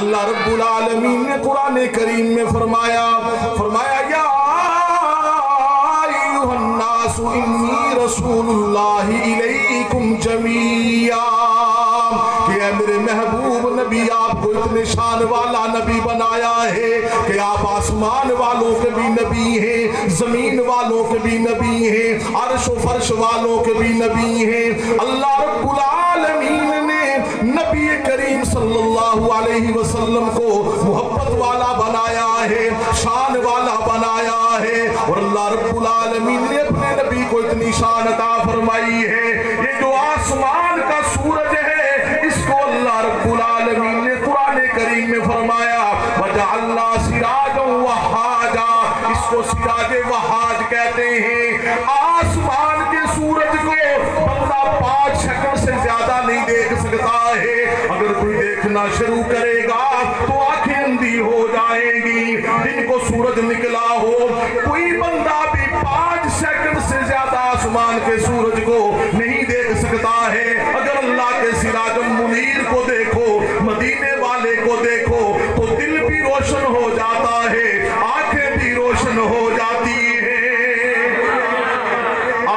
اللہ رب العالمین نے قرآن کریم میں فرمایا یا ایھا الناس انی رسول اللہ الیکم جمیعا، کہ اے میرے محبوب نبی آپ کو اتنے شان والا نبی بنایا ہے کہ آپ آسمان والوں کے بھی نبی ہیں، زمین والوں کے بھی نبی ہیں، عرش و فرش والوں کے بھی نبی ہیں۔ اللہ رب العالمین نے نبی کریم صلی اللہ علیہ وسلم کو محبت والا بنایا ہے، شان والا بنایا ہے، اور اللہ رب العالمین نے اپنے نبی کو اتنی شان عطا فرمائی ہے۔ یہ جو آسمان کا سورج ہے، اس کو اللہ رب العالمین نے قرآن کریم میں فرمایا وَجَعَلْنَا سِرَاجًا وَحَاجًا، اس کو سراج وحاج کہتے ہیں۔ آسمان کے سورج کو بندہ 5 سیکنڈ سے زیادہ نہیں دیکھ سکتا ہے، اگر کوئی دیکھنا شروع کرے گا تو آنکھیں اندھی ہو جائیں گی۔ دن کو سورج نکلا ہو، کوئی بندہ بھی 5 سیکنڈ سے زیادہ آسمان کے سورج کو نہیں دیکھ سکتا ہے۔ اگر اللہ کے سراج منیر کو دیکھو، مدینے والے کو دیکھو، تو دل بھی روشن ہو جاتا ہے، آنکھیں بھی روشن ہو جاتی ہیں۔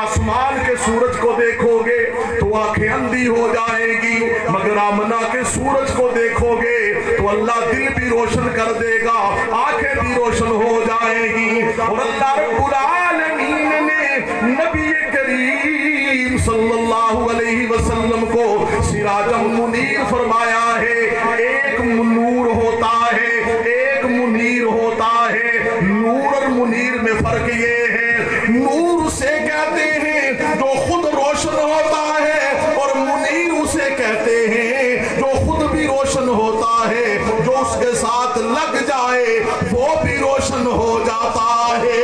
آسمان کے سورج کو دیکھو گے تو آنکھیں اندھی ہو جائیں گی، مگر آمنہ کے سورج کو دیکھو گے تو اللہ دل بھی روشن کر دے گا، آنکھیں بھی روشن ہو جائیں گی۔ اور اللہ رب العالمین نے نبی کریم صلی اللہ علیہ وسلم کو سراج منیر فرمایا ہے۔ ایک نور ہوتا ہے، ایک منیر ہوتا ہے۔ نور اور منیر میں فرق یہ ہے، نور اسے کہتے ہیں جو خود روشن ہوتا ہے، اور منیر اسے کہتے ہیں جو خود بھی روشن ہوتا ہے، جو اس کے ساتھ لگ جائے وہ بھی روشن ہو جاتا ہے۔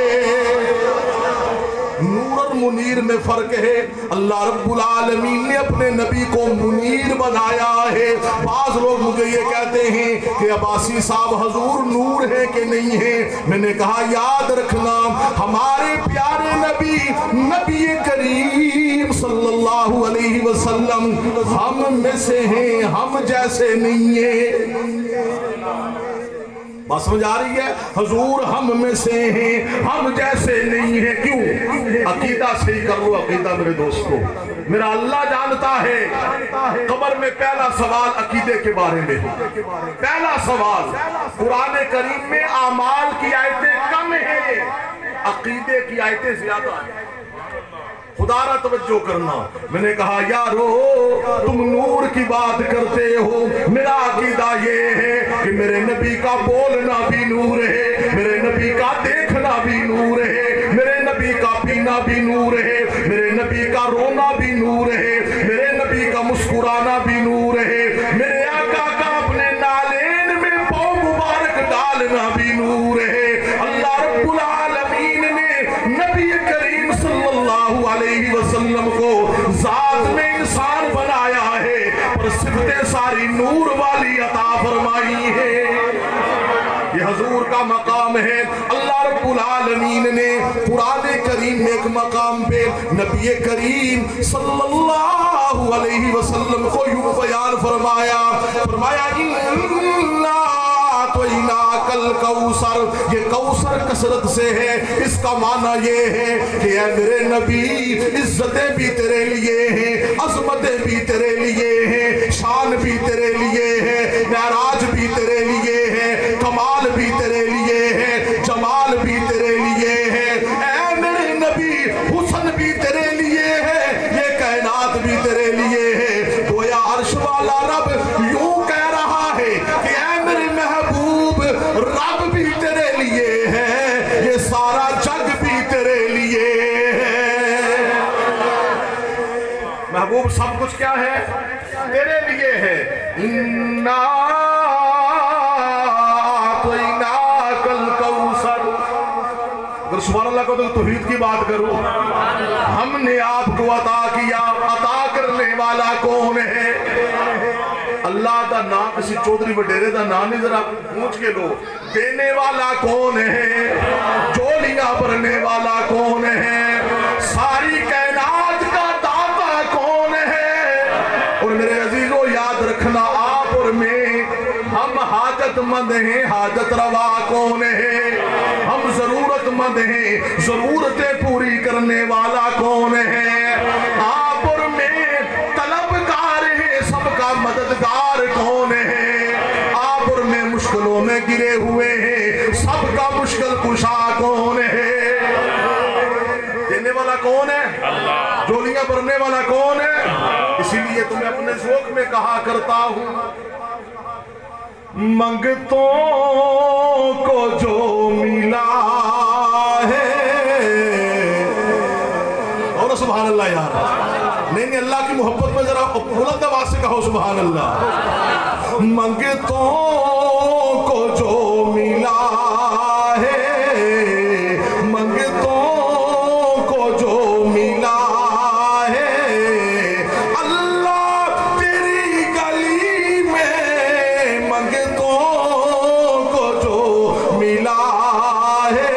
نور اور منیر میں فرق ہے۔ اللہ رب العالمین نے اپنے نبی کو منیر بنایا ہے۔ بعض لوگ مجھے یہ کہتے ہیں کہ عباسی صاحب حضور نور ہے کہ نہیں ہے؟ میں نے کہا یاد رکھنا، ہمارے پیارے نبی نبی کریم صلی اللہ علیہ وسلم ہم میں سے ہیں، ہم جیسے نہیں ہیں۔ بات سمجھ آ رہی ہے؟ حضور ہم میں سے ہیں، ہم جیسے نہیں ہیں۔ کیوں؟ عقیدہ صحیح کر لو عقیدہ میرے دوستو، میرا اللہ جانتا ہے۔ قبر میں پہلا سوال عقیدے کے بارے میں، پہلا سوال۔ قرآن کریم میں اعمال کی آیتیں کم ہیں، عقیدے کی آیتیں زیادہ ہیں۔ خدا را توجہ کرنا۔ میں نے کہا یارو تم نور کی بات کرتے ہو، میرا عقیدہ یہ ہے کہ میرے نبی کا بولنا بھی نور ہے، میرے نبی کا دیکھنا بھی نور ہے، میرے نبی کا پینا بھی نور ہے، میرے نبی کا رونا بھی نور ہے، میرے نبی کا مسکرانا بھی نور ہے، میرے آقا کا اپنے نالین میں پاؤں مبارک ڈالنا بھی نور ہے۔ اللہ رب العالمین نے نبی کریم صلی اللہ علیہ وسلم کو ذات میں انسان بنایا ہے، پر صفتیں ساری نور والی عطا فرمائی ہے۔ یہ حضور کا مقام ہے۔ اللہ رب العالمین نے قرآن کریم میں ایک مقام پہ نبی کریم صلی اللہ علیہ وسلم کو یوں بیان فرمایا کوثر، یہ کوثر کثرت سے ہے، اس کا معنی یہ ہے کہ اے میرے نبی عزتیں بھی تیرے لیے ہیں، عظمتیں بھی تیرے لیے ہیں، شان بھی تیرے لیے ہے، معراج بھی تیرے لیے ہے، کمال بھی تیرے لیے ہے، جمال بھی تیرے لیے ہے، اے میرے نبی حسن بھی تیرے لیے ہے، یہ کائنات بھی تیرے لیے ہے۔ گویا عرش والا رب یوں کہہ رہا ہے کہ اے میرے محبوب رب بھی تیرے لیے ہے، یہ سارا جگ بھی تیرے لیے ہے۔ محبوب سب کچھ کیا ہے؟ تیرے لیے ہے۔ اِنَّا أَعْطَيْنَاكَ الْكَوْثَرَ۔ اگر سبحان اللہ کو تو توحید کی بات کرو، ہم نے آپ کو عطا کیا، عطا کرنے والا کون ہے؟ اللہ دا نام کسی چودھری وڈیرے دا نام نہیں، ذرا پوچھ کے لو۔ دینے والا کون ہے؟ جولیاں بھرنے والا کون ہے؟ ساری کائنات کا داتا کون ہے؟ اور میرے عزیزو یاد رکھنا، آپ اور میں ہم ہاتھ حاجت مند ہیں حاجت روا کون ہے؟ ہم ضرورت مند ہیں ضرورتیں پوری کرنے والا کون ہے؟ آپ اور میں طلبگار ہیں سب کا مددگار کون ہے؟ آپ اور میں مشکلوں میں گرے ہوئے ہیں سب کا مشکل کشا کون ہے؟ دینے والا کون ہے؟ جولیاں بھرنے والا کون ہے؟ اسی لیے تمہیں اپنے ذوق میں کہا کرتا ہوں منگتوں کو جو ملا ہے اور سبحان اللہ یار نہیں اللہ کی محبت میں ذرا بلند آواز سے کہو سبحان اللہ منگتوں کو جو ملا ہے منگتوں کو جو ملا ہے اللہ تیری گلی میں منگتوں کو جو ملا ہے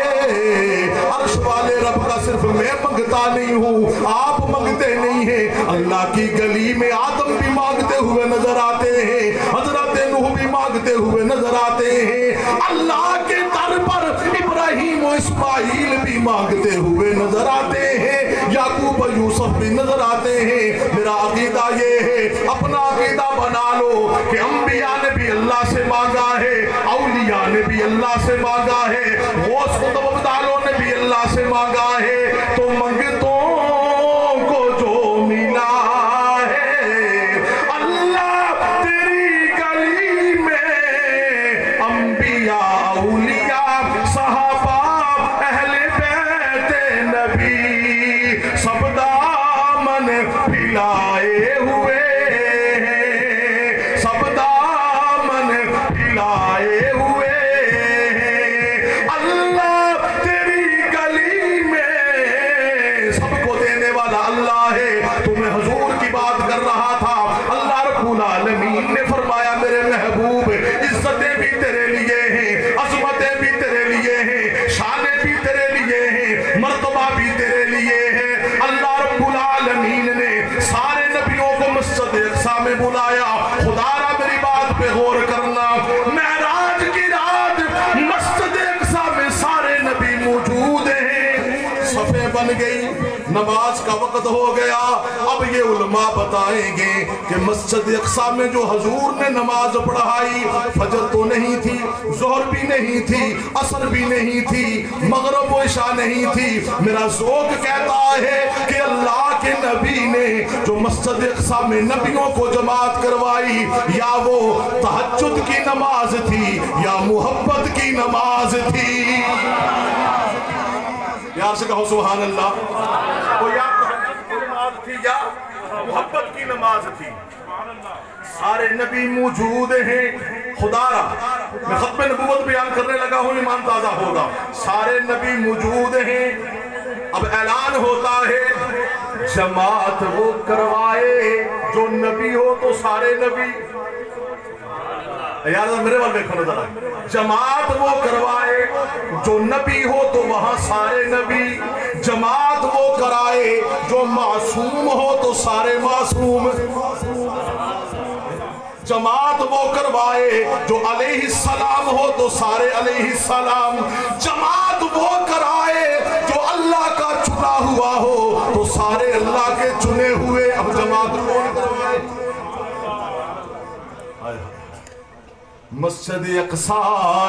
عرش والے رب کا صرف میں منگتا نہیں ہوں آپ منگتے نہیں ہیں اللہ کی گلی میں آدم بھی مانگتے ہوئے نظر آتے ہیں حضرت نوح بھی مانگتے ہوئے نظر آتے ہیں اللہ کے در پر ابراہیم و اسماعیل بھی مانگتے ہوئے نظر آتے ہیں یعقوب و یوسف بھی نظر آتے ہیں میرا عقیدہ یہ ہے اپنا عقیدہ بنا لو کہ انبیاء نے بھی اللہ سے مانگا ہے اولیاء نے بھی اللہ سے مانگا ہے غوث و عبدالوں نے بھی اللہ سے مانگا ہے تو منگتوں کو جو ملا ہے اللہ تیری گلی میں انبیاء اولیاء صحابہ اہل بیت نبی سب دامن پھیلائے ہوئے ہیں سب دامن پھیلائے ہوئے ہیں اللہ تیری گلی میں سب کو دینے والا اللہ ہے تمہیں حضور کی بات کر رہا تھا اللہ رب العالمین نے فرمایا میرے محبوب عزتیں بھی تیرے لیے ہیں عظمتیں بھی تیرے لیے ہیں شانیں بھی تیرے لیے ہیں مرتبہ بھی تیرے لیے ہے اللہ رب العالمین نے سارے نبیوں کو مسجد اقصی میں بلایا خدا را میری بات پہ غور کرنا معراج کی رات مسجد اقصی میں سارے نبی موجود ہیں صفیں بن گئی نماز کا وقت ہو گیا اب یہ علماء بتائیں گے کہ مسجد اقصی میں جو حضور نے نماز پڑھائی فجر تو نہیں تھی ظہر بھی نہیں تھی عصر بھی نہیں تھی مغرب و عشاء نہیں تھی میرا ذوق کہتا ہے کہ اللہ کے نبی نے جو مسجد اقصی میں نبیوں کو جماعت کروائی یا وہ تہجد کی نماز تھی یا محبت کی نماز تھی یار سے کہو سبحان اللہ وہ یا تہجد کی نماز تھی یا محبت کی نماز تھی سارے نبی موجود ہیں خدا را میں ختم نبوت بیان کرنے لگا ہوں ایمان تازہ ہوگا سارے نبی موجود ہیں اب اعلان ہوتا ہے جماعت وہ کروائے جو نبی ہو تو سارے نبی یار میرے والے دیکھو نظر آئے جماعت وہ کروائے جو نبی ہو تو وہاں سارے نبی جماعت وہ کرائے جو معصوم ہو تو سارے معصوم جماعت وہ کروائے جو علیہ السلام ہو تو سارے علیہ السلام جماعت وہ کرائے جو اللہ کا چنا ہوا ہو تو سارے اللہ کے چنے ہوئے اب جماعت وہ کروائے مسجد اقصی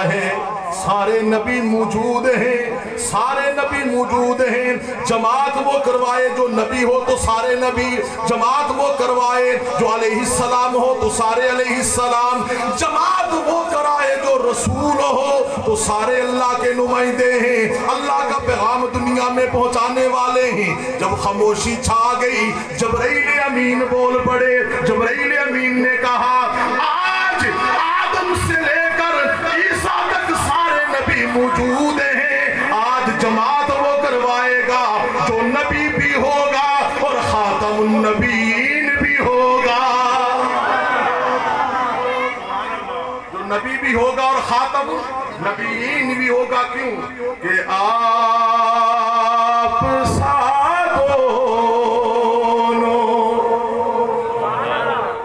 ہے سارے نبی موجود ہیں سارے نبی موجود ہیں جماعت وہ کروائے جو نبی ہو تو سارے نبی جماعت وہ کروائے جو علیہ السلام ہو تو سارے علیہ السلام جماعت وہ کرائے جو رسول ہو تو سارے اللہ کے نمائندے ہیں اللہ کا پیغام دنیا میں پہنچانے والے ہیں جب خاموشی چھا گئی جبرائیل امین بول پڑے جبرائیل امین نے کہا آج آدم سے لے کر عیسیٰ تک سارے نبی موجود ہیں آج جماعت وہ کروائے گا جو نبی بھی ہوگا اور خاتم النبیین بھی ہوگا جو نبی بھی ہوگا اور خاتم النبیین بھی ہوگا کیوں کہ آپ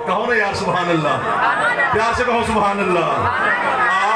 کہو نا یار سبحان اللہ پیار سے کہو سبحان اللہ.